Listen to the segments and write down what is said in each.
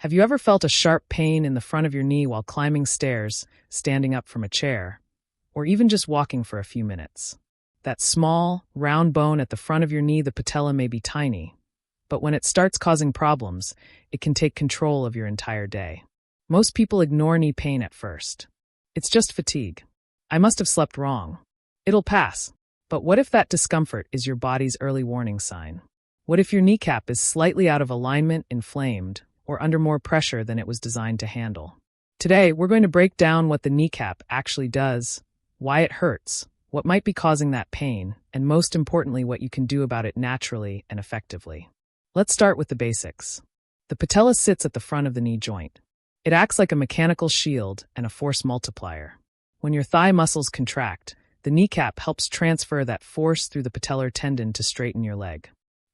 Have you ever felt a sharp pain in the front of your knee while climbing stairs, standing up from a chair, or even just walking for a few minutes? That small, round bone at the front of your knee, the patella, may be tiny, but when it starts causing problems, it can take control of your entire day. Most people ignore knee pain at first. It's just fatigue. I must have slept wrong. It'll pass. But what if that discomfort is your body's early warning sign? What if your kneecap is slightly out of alignment, inflamed, or under more pressure than it was designed to handle? Today, we're going to break down what the kneecap actually does, why it hurts, what might be causing that pain, and most importantly, what you can do about it naturally and effectively. Let's start with the basics. The patella sits at the front of the knee joint. It acts like a mechanical shield and a force multiplier. When your thigh muscles contract, the kneecap helps transfer that force through the patellar tendon to straighten your leg.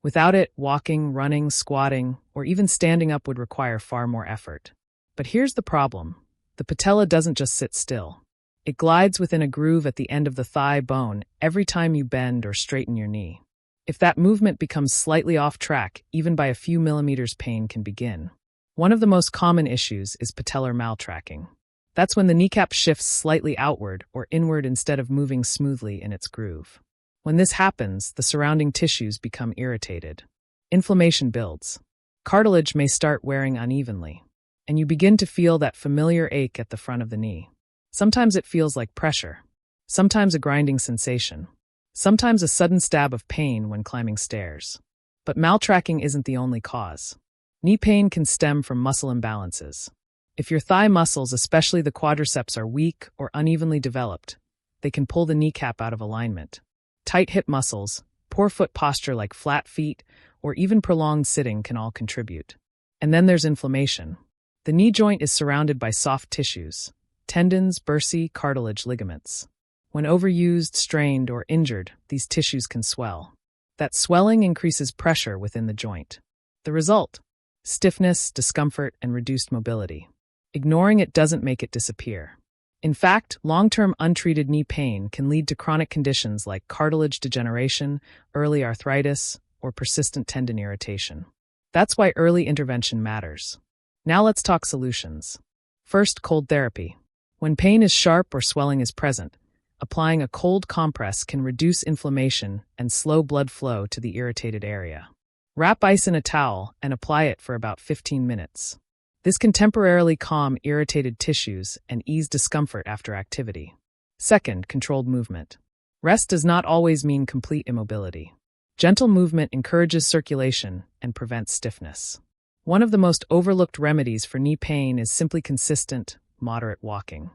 Without it, walking, running, squatting, or even standing up would require far more effort. But here's the problem. The patella doesn't just sit still. It glides within a groove at the end of the thigh bone every time you bend or straighten your knee. If that movement becomes slightly off track, even by a few millimeters, pain can begin. One of the most common issues is patellar maltracking. That's when the kneecap shifts slightly outward or inward instead of moving smoothly in its groove. When this happens, the surrounding tissues become irritated. Inflammation builds. Cartilage may start wearing unevenly, and you begin to feel that familiar ache at the front of the knee. Sometimes it feels like pressure, sometimes a grinding sensation, sometimes a sudden stab of pain when climbing stairs. But maltracking isn't the only cause. Knee pain can stem from muscle imbalances. If your thigh muscles, especially the quadriceps, are weak or unevenly developed, they can pull the kneecap out of alignment. Tight hip muscles, poor foot posture like flat feet, or even prolonged sitting can all contribute. And then there's inflammation. The knee joint is surrounded by soft tissues, tendons, bursae, cartilage, ligaments. When overused, strained, or injured, these tissues can swell. That swelling increases pressure within the joint. The result? Stiffness, discomfort, and reduced mobility. Ignoring it doesn't make it disappear. In fact, long-term untreated knee pain can lead to chronic conditions like cartilage degeneration, early arthritis, or persistent tendon irritation. That's why early intervention matters. Now let's talk solutions. First, cold therapy. When pain is sharp or swelling is present, applying a cold compress can reduce inflammation and slow blood flow to the irritated area. Wrap ice in a towel and apply it for about 15 minutes. This can temporarily calm irritated tissues and ease discomfort after activity. Second, controlled movement. Rest does not always mean complete immobility. Gentle movement encourages circulation and prevents stiffness. One of the most overlooked remedies for knee pain is simply consistent, moderate walking.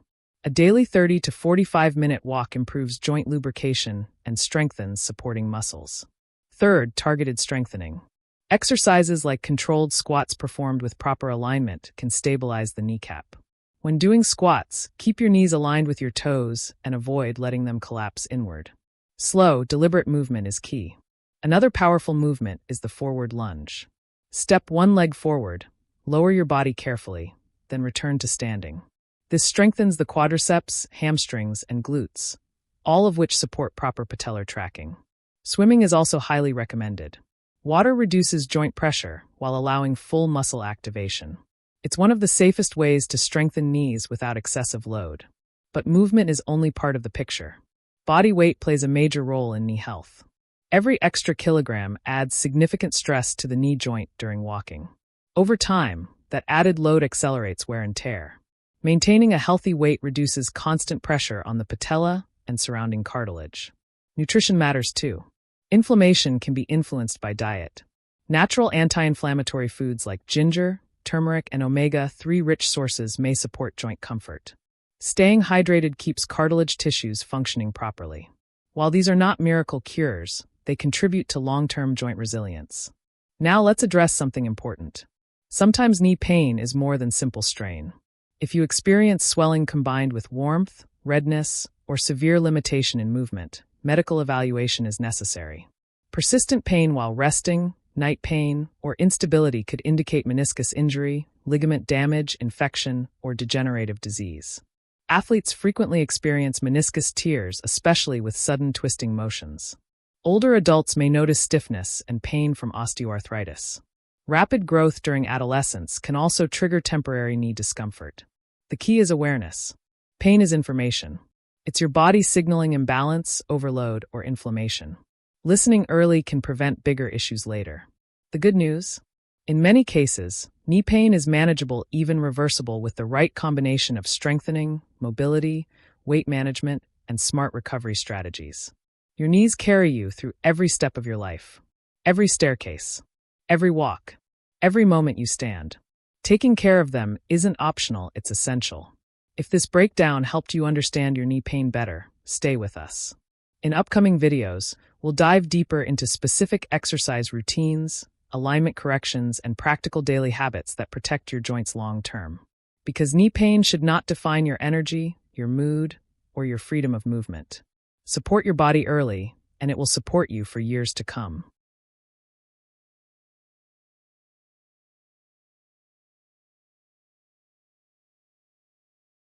A daily 30 to 45-minute walk improves joint lubrication and strengthens supporting muscles. Third, targeted strengthening. Exercises like controlled squats performed with proper alignment can stabilize the kneecap. When doing squats, keep your knees aligned with your toes and avoid letting them collapse inward. Slow, deliberate movement is key. Another powerful movement is the forward lunge. Step one leg forward, lower your body carefully, then return to standing. This strengthens the quadriceps, hamstrings, and glutes, all of which support proper patellar tracking. Swimming is also highly recommended. Water reduces joint pressure while allowing full muscle activation. It's one of the safest ways to strengthen knees without excessive load. But movement is only part of the picture. Body weight plays a major role in knee health. Every extra kilogram adds significant stress to the knee joint during walking. Over time, that added load accelerates wear and tear. Maintaining a healthy weight reduces constant pressure on the patella and surrounding cartilage. Nutrition matters too. Inflammation can be influenced by diet. Natural anti-inflammatory foods like ginger, turmeric, and omega-3 rich sources may support joint comfort. Staying hydrated keeps cartilage tissues functioning properly. While these are not miracle cures, they contribute to long-term joint resilience. Now let's address something important. Sometimes knee pain is more than simple strain. If you experience swelling combined with warmth, redness, or severe limitation in movement, medical evaluation is necessary. Persistent pain while resting, night pain, or instability could indicate meniscus injury, ligament damage, infection, or degenerative disease. Athletes frequently experience meniscus tears, especially with sudden twisting motions. Older adults may notice stiffness and pain from osteoarthritis. Rapid growth during adolescence can also trigger temporary knee discomfort. The key is awareness. Pain is information. It's your body signaling imbalance, overload, or inflammation. Listening early can prevent bigger issues later. The good news? In many cases, knee pain is manageable, even reversible, with the right combination of strengthening, mobility, weight management, and smart recovery strategies. Your knees carry you through every step of your life, every staircase, every walk, every moment you stand. Taking care of them isn't optional, it's essential. If this breakdown helped you understand your knee pain better, stay with us. In upcoming videos, we'll dive deeper into specific exercise routines, alignment corrections, and practical daily habits that protect your joints long term. Because knee pain should not define your energy, your mood, or your freedom of movement. Support your body early, and it will support you for years to come.